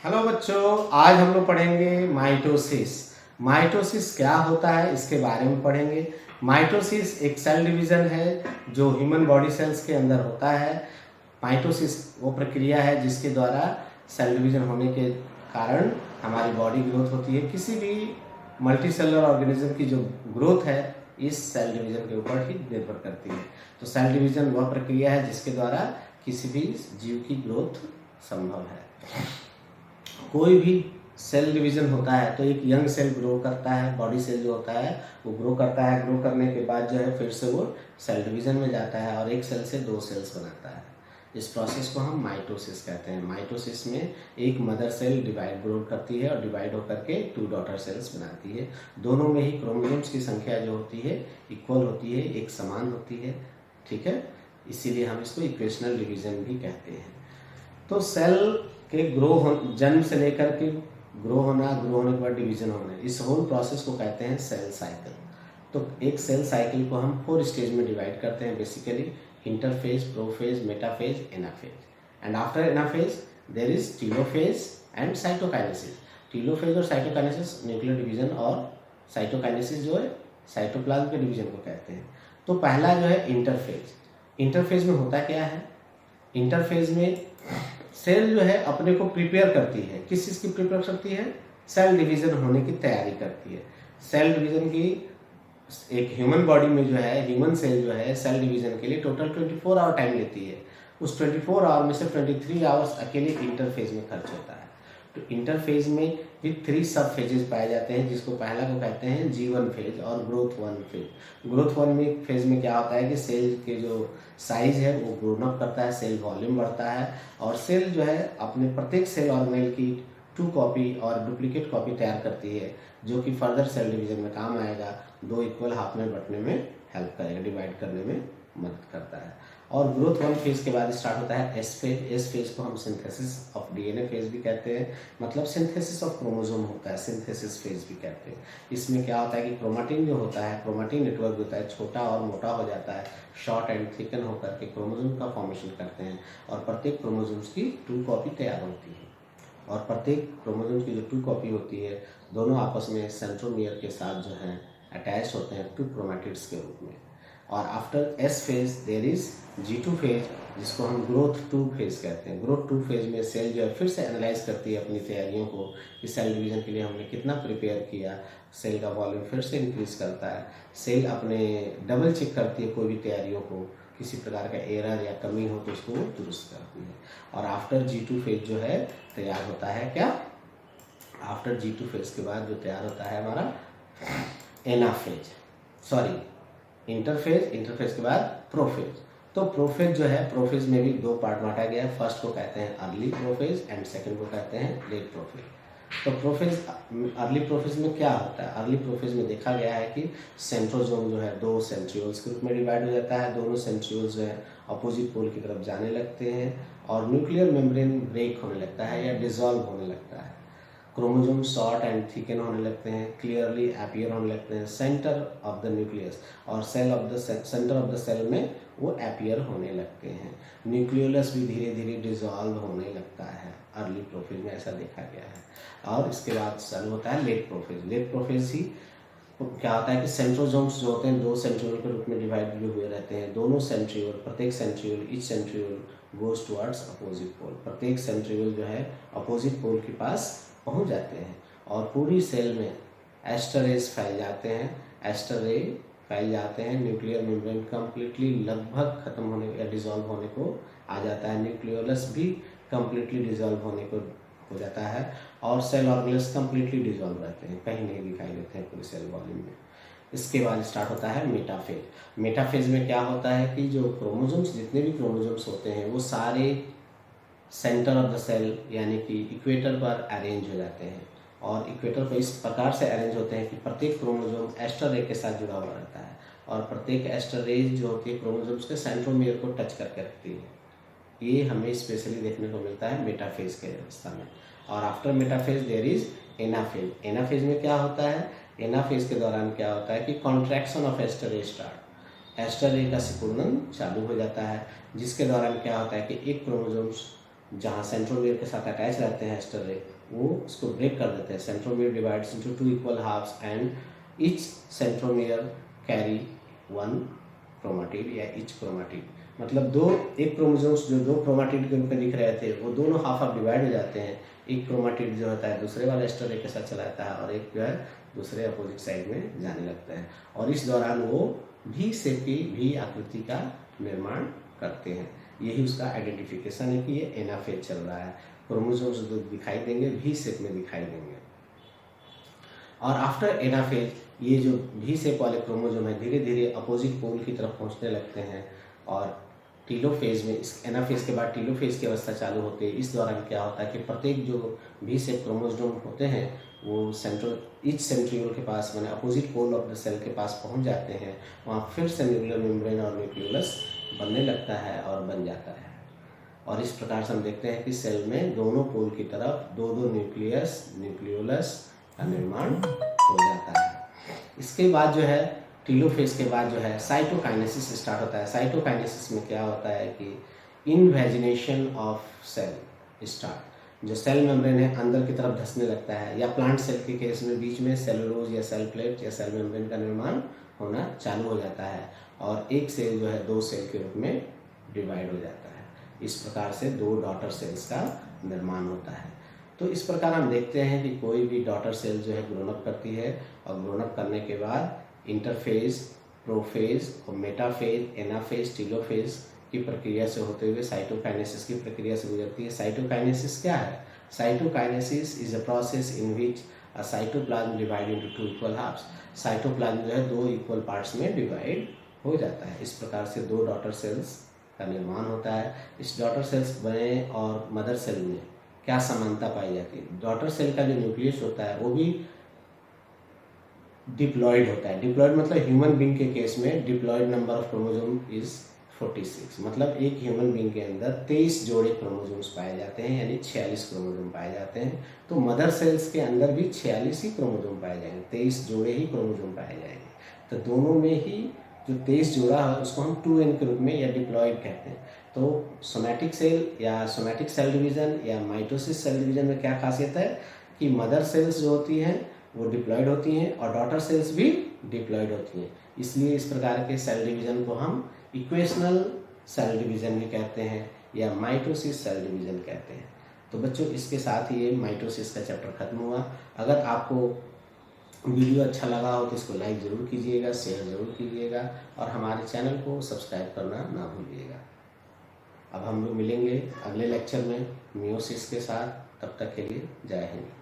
Hello बच्चों, आज हम लोग पढ़ेंगे माइटोसिस। माइटोसिस क्या होता है इसके बारे में पढ़ेंगे। माइटोसिस एक सेल डिवीजन है जो ह्यूमन बॉडी सेल्स के अंदर होता है। माइटोसिस वो प्रक्रिया है जिसके द्वारा सेल डिवीजन होने के कारण हमारी बॉडी ग्रोथ होती है। किसी भी मल्टी सेलुलर ऑर्गेनिज्म की जो ग्रोथ है इस सेल डिवीजन के ऊपर ही निर्भर करती है। तो सेल डिवीजन वह प्रक्रिया है जिसके द्वारा किसी भी जीव की ग्रोथ संभव है। कोई भी सेल डिवीजन होता है तो एक यंग सेल ग्रो करता है, बॉडी सेल जो होता है वो ग्रो करता है। ग्रो करने के बाद जो है फिर से वो सेल डिवीजन में जाता है और एक सेल से दो सेल्स बनाता है। इस प्रोसेस को हम माइटोसिस कहते हैं। माइटोसिस में एक मदर सेल डिवाइड ग्रो करती है और डिवाइड होकर के 2 डॉटर सेल्स बनाती है। दोनों में ही क्रोमोसोम्स की संख्या जो होती है इक्वल होती है, एक समान होती है। ठीक है, इसीलिए हम इसको इक्वेशनल डिवीजन भी कहते हैं। तो सेल के जन्म से लेकर के ग्रो होने के बाद डिवीजन होना, इस होल प्रोसेस को कहते हैं सेल साइकिल। तो एक सेल साइकिल को हम 4 स्टेज में डिवाइड करते हैं basically: interphase, prophase, metaphase, anaphase. And after anaphase there is telophase and cytokinesis. Telophase और साइटोकाइनेसिस न्यूक्लियर डिवीजन और साइटोकाइनेसिस जो है साइटोप्लाज्म के डिवीजन को कहते हैं। तो पहला जो है इंटरफेज। इंटरफेज में होता क्या है? इंटरफेज में सेल जो है अपने को प्रिपेयर करती है। किस चीज़ की प्रिपेयर करती है? सेल डिवीजन होने की तैयारी करती है। सेल डिवीजन की एक ह्यूमन बॉडी में जो है ह्यूमन सेल जो है सेल डिवीजन के लिए टोटल 24 आवर टाइम लेती है। उस 24 आवर में से 23 आवर्स अकेले इंटरफेज में खर्च होता है। तो इंटरफेज में भी 3 सब फेजेस पाए जाते हैं, जिसको पहला को कहते हैं G1 फेज और ग्रोथ 1 फेज। ग्रोथ 1 में फेज में क्या होता है कि सेल के जो साइज है वो ग्रोन अप करता है, सेल वॉल्यूम बढ़ता है और सेल जो है अपने प्रत्येक सेल ऑर्गेनेल की 2 कॉपी और डुप्लीकेट कॉपी तैयार करती है, जो कि फर्दर सेल डिवीजन में काम आएगा, 2 इक्वल हाफ में बंटने में हेल्प करेगा, डिवाइड करने में मदद करता है। और ग्रोथ 1 फेज के बाद स्टार्ट होता है एस फेज। एस फेज को हम सिंथेसिस ऑफ डीएनए फेज भी कहते हैं, मतलब सिंथेसिस ऑफ क्रोमोसोम होता है, सिंथेसिस फेज भी कहते हैं। इसमें क्या होता है कि क्रोमेटिन जो होता है, क्रोमेटिन नेटवर्क होता है, छोटा और मोटा हो जाता है, शॉर्ट एंड थिकन होकर के क्रोमोसोम का फॉर्मेशन करते हैं और प्रत्येक क्रोमोसोम्स की 2 कॉपी तैयार होती है। और प्रत्येक क्रोमोसोम की जो 2 कॉपी होती है दोनों आपस में सेंट्रोमियर के साथ जो है अटैच होते हैं 2 क्रोमेटिड्स के रूप में। और after S phase there is G2 phase, जिसको हम ग्रोथ 2 फेज कहते हैं। ग्रोथ 2 फेज में सेल जो है फिर से एनालाइज करती है अपनी तैयारियों को कि सेल डिवीजन के लिए हमने कितना प्रिपेयर किया। सेल का वॉल्यूम फिर से इंक्रीज करता है। सेल अपने डबल चेक करती है कोई भी तैयारियों को, किसी प्रकार का एरर या कमी हो तो उसको दुरुस्त करती है। और आफ्टर G2 फेज जो है तैयार होता है क्या? आफ्टर G2 फेज के बाद जो तैयार होता है हमारा एनाफेज, सॉरी इंटरफेज। इंटरफेज के बाद प्रोफेज। तो प्रोफेज जो है, प्रोफेज में भी 2 पार्ट बांटा गया है। फर्स्ट को कहते हैं अर्ली प्रोफेज एंड सेकंड को कहते हैं लेट प्रोफेज। तो प्रोफेज, अर्ली प्रोफेज में क्या होता है? अर्ली प्रोफेज में देखा गया है कि सेंट्रोसोम जो है 2 सेंट्रियोल्स के रूप में डिवाइड हो जाता है। दोनों सेंट्रियोल्स जो है अपोजिट पोल की तरफ जाने लगते हैं और न्यूक्लियर मेम्ब्रेन ब्रेक होने लगता है या डिसॉल्व होने लगता है। क्रोमोसोम शॉर्ट एंड थिकन होने लगते हैं, क्लियरली अपीयर होने लगते हैं सेंटर ऑफ द न्यूक्लियस, और सेंटर ऑफ द सेल में वो अपीयर होने लगते हैं। न्यूक्लियोलस भी धीरे धीरे डिसॉल्व होने लगता है। अर्ली प्रोफेज में ऐसा देखा गया है। और इसके बाद सेल होता है लेट प्रोफेज। लेट प्रोफेज ही क्या होता है कि सेंट्रोसोम्स जो होते हैं 2 सेंट्रियोल के रूप में डिवाइड हुए रहते हैं। दोनों सेंट्रियोल, प्रत्येक centriole, each centriole goes towards opposite pole. प्रत्येक सेंट्रियोल जो है अपोजिट पोल के पास पहुंच जाते हैं और पूरी सेल में एस्टर रेज फैल जाते हैं। एस्टर रे फैल जाते हैं, न्यूक्लियर मेम्ब्रेन कंप्लीटली लगभग खत्म होने या डिसॉल्व होने को आ जाता है। न्यूक्लियोलस भी कंप्लीटली डिसॉल्व होने को हो जाता है और सेल ऑर्गेनल्स कंप्लीटली डिसॉल्व रहते हैं, कहीं नहीं दिखाई देते हैं पूरे सेल वॉल्यूम में। इसके बाद स्टार्ट होता है मेटाफेज। मेटाफेज में क्या होता है कि जो क्रोमोसोम्स, जितने भी क्रोमोसोम्स होते हैं वो सारे सेंटर ऑफ द सेल यानी कि इक्वेटर पर अरेंज हो जाते हैं। और इक्वेटर पर इस प्रकार से अरेंज होते हैं कि प्रत्येक क्रोमोसोम एस्टर रे के साथ जुड़ा हुआ रहता है और प्रत्येक एस्टर रे जो होती है क्रोमोसोम्स के सेंट्रोमियर को टच करके रखती है। ये हमें स्पेशली देखने को मिलता है मेटाफेज के अवस्था में। और after metaphase there is anaphase. Anaphase में क्या होता है? एनाफेज के दौरान क्या होता है कि कॉन्ट्रैक्शन ऑफ एस्टर रे स्टार्ट। एस्टर रे का सिकुड़न चालू हो जाता है, जिसके दौरान क्या होता है कि एक क्रोमोसोम्स जहाँ सेंट्रोमियर के साथ अटैच रहते हैं एस्टर रे, वो उसको ब्रेक कर देते हैं। Centromere divides into 2 equal halves and each centromere carry 1 chromatid या ईच क्रोमाटिड। मतलब एक क्रोमोसोम्स जो 2 क्रोमाटिड के रूप में दिख रहे थे वो दोनों हाफ डिवाइड हो जाते हैं। एक क्रोमाटिड जो होता है दूसरे वाले एस्टर रे के साथ चला जाता है और एक जो है दूसरे अपोजिट साइड में जाने लगता है, और इस दौरान वो भी शेप की भी आकृति का निर्माण करते हैं। यही उसका आइडेंटिफिकेशन है कि ये एनाफेज चल रहा है। क्रोमोसोम्स जो दिखाई देंगे भी शेप में दिखाई देंगे। और आफ्टर एनाफेज ये जो भी शेप वाले क्रोमोसोम है धीरे धीरे अपोजिट पोल की तरफ पहुंचने लगते हैं, और टीलोफेज में, इस एनाफेज के बाद टीलोफेज की अवस्था चालू होती है। इस दौरान क्या होता है कि प्रत्येक जो भी शेप क्रोमोसोम होते हैं वो ईच सेंट्रियोल के पास, माने opposite pole of the cell के पास पहुंच जाते हैं। वहाँ फिर से न्यूक्लियर मेम्ब्रेन और न्यूक्लियोलस बनने लगता है और बन जाता है। और इस प्रकार से हम देखते हैं कि सेल में दोनों पोल की तरफ दो न्यूक्लियोलस का निर्माण हो जाता है। इसके बाद जो है टीलोफेज के बाद जो है साइटोकाइनेसिस स्टार्ट होता है। साइटोकाइनेसिस में क्या होता है कि इनवेजिनेशन ऑफ सेल स्टार्ट, जो सेल मेम्ब्रेन है अंदर की तरफ धंसने लगता है, या प्लांट सेल के केस में बीच में सेलुलोज या सेल प्लेट या सेल मेम्ब्रेन का निर्माण होना चालू हो जाता है, और एक सेल जो है 2 सेल के रूप में डिवाइड हो जाता है। इस प्रकार से 2 डॉटर सेल्स का निर्माण होता है। तो इस प्रकार हम देखते हैं कि कोई भी डॉटर सेल जो है ग्रोनअप करती है, और ग्रोनअप करने के बाद इंटरफेज, प्रोफेज और मेटाफेज, एनाफेज, टीलोफेज की प्रक्रिया से होते हुए साइटोकाइनेसिस की प्रक्रिया से गुजरती है। साइटोकाइनेसिस क्या है? Cytokinesis is a process in which a cytoplasm divide into 2 equal halves. Cytoplasm जो है 2 इक्वल पार्ट्स में डिवाइड हो जाता है। इस प्रकार से 2 डॉटर सेल्स का निर्माण होता है। इस डॉटर सेल्स बने और मदर सेल में क्या समानता पाई जाती है? डॉटर सेल का जो न्यूक्लियस होता है वो भी डिप्लॉयड होता है। डिप्लॉयड मतलब ह्यूमन बीइंग के केस में diploid number of chromosome is 46। मतलब एक ह्यूमन बीइंग के अंदर 23 जोड़े क्रोमोसोम्स पाए जाते हैं, यानी 46 क्रोमोसोम पाए जाते हैं। तो मदर सेल्स के अंदर भी 46 ही क्रोमोसोम पाए जाएंगे, 23 जोड़े ही क्रोमोसोम पाए जाएंगे। तो दोनों में ही जो 23 जोड़ा है उसको हम 2n के रूप में या डिप्लॉयड कहते हैं। तो सोमैटिक सेल या सोमैटिक सेल डिवीजन या माइटोसिस सेल डिवीजन में क्या खासियत है कि मदर सेल्स जो होती हैं वो डिप्लॉयड होती हैं और डॉटर सेल्स भी डिप्लॉयड होती हैं। इसलिए इस प्रकार के सेल डिवीजन को हम इक्वेशनल सेल डिवीजन भी कहते हैं या माइटोसिस सेल डिवीजन कहते हैं। तो बच्चों इसके साथ ही ये माइटोसिस का चैप्टर खत्म हुआ। अगर आपको वीडियो अच्छा लगा हो तो इसको लाइक ज़रूर कीजिएगा, शेयर ज़रूर कीजिएगा, और हमारे चैनल को सब्सक्राइब करना ना भूलिएगा। अब हम लोग मिलेंगे अगले लेक्चर में मियोसिस के साथ। तब तक के लिए जय हिंद।